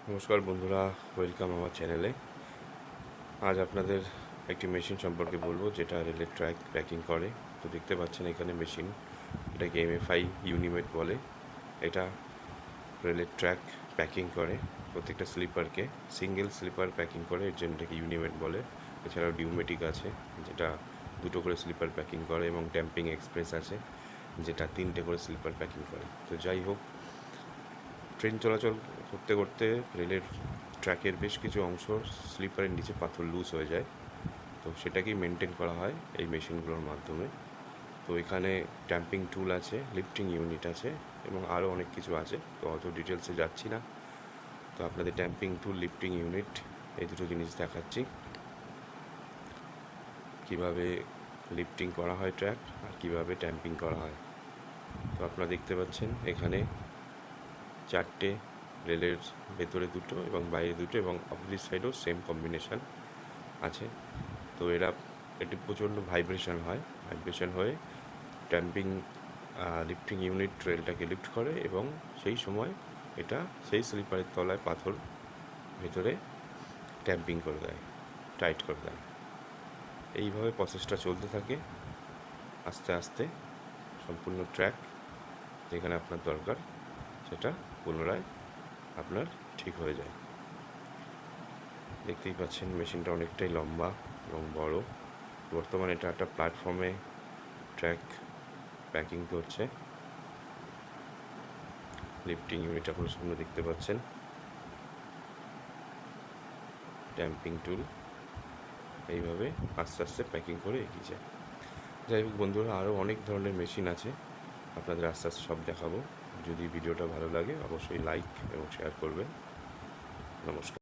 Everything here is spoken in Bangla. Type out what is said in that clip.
নমস্কার বন্ধুরা, ওয়েলকাম আমার চ্যানেলে। আজ আপনাদের একটি মেশিন সম্পর্কে বলবো যেটা রেলের ট্র্যাক প্যাকিং করে। তো দেখতে পাচ্ছেন এখানে মেশিন, এটাকে এমএফআই ইউনিমেট বলে। এটা রেলের ট্র্যাক প্যাকিং করে, প্রত্যেকটা স্লিপারকে সিঙ্গেল স্লিপার প্যাকিং করে, এর জন্য এটাকে ইউনিমেট বলে। এছাড়াও ডিউমেটিক আছে, যেটা দুটো করে স্লিপার প্যাকিং করে, এবং ট্যাম্পিং এক্সপ্রেস আছে, যেটা তিনটে করে স্লিপার প্যাকিং করে। তো যাই হোক, ট্রেন চলাচল করতে করতে রেলের ট্র্যাকের বেশ কিছু অংশ স্লিপারের নিচে পাথর লুজ হয়ে যায়। তো সেটাকেই মেনটেন করা হয় এই মেশিনগুলোর মাধ্যমে। তো এখানে ট্যাম্পিং টুল আছে, লিফটিং ইউনিট আছে, এবং আরও অনেক কিছু আছে। তো অত ডিটেলসে যাচ্ছি না। তো আপনাদের ট্যাম্পিং টুল, লিফটিং ইউনিট, এই দুটো জিনিস দেখাচ্ছি, কিভাবে লিফটিং করা হয় ট্র্যাক আর কীভাবে ট্যাম্পিং করা হয়। তো আপনারা দেখতে পাচ্ছেন এখানে চারটে, রেলের ভেতরে দুটো এবং বাইরে দুটো, এবং অপোজিট সাইডেও সেম কম্বিনেশান আছে। তো এটি প্রচণ্ড ভাইব্রেশন হয়, ভাইব্রেশন হয়ে ট্যাম্পিং লিফটিং ইউনিট রেলটাকে লিফট করে, এবং সেই সময় এটা সেই স্লিপারের তলায় পাথর ভেতরে ট্যাম্পিং করে দেয়, টাইট করে দেয়। এইভাবে প্রসেসটা চলতে থাকে আস্তে আস্তে। সম্পূর্ণ ট্র্যাক যেখানে আপনার দরকার সেটা পুনরায় আপনার ঠিক হয়ে যায়। দেখতেই পাচ্ছেন মেশিনটা অনেকটাই লম্বা এবং বড়। বর্তমানে এটা একটা প্ল্যাটফর্মে ট্র্যাক প্যাকিং করছে। লিফটিং ইউনিট আপনার সামনে দেখতে পাচ্ছেন, ট্যাম্পিং টুল, এইভাবে আস্তে আস্তে প্যাকিং করে এগিয়ে যায়। যাই হোক বন্ধুরা, আরও অনেক ধরনের মেশিন আছে, আপনাদের আস্তে আস্তে সব দেখাবো। যদি ভিডিওটা ভালো লাগে অবশ্যই লাইক এবং শেয়ার করবেন। নমস্কার।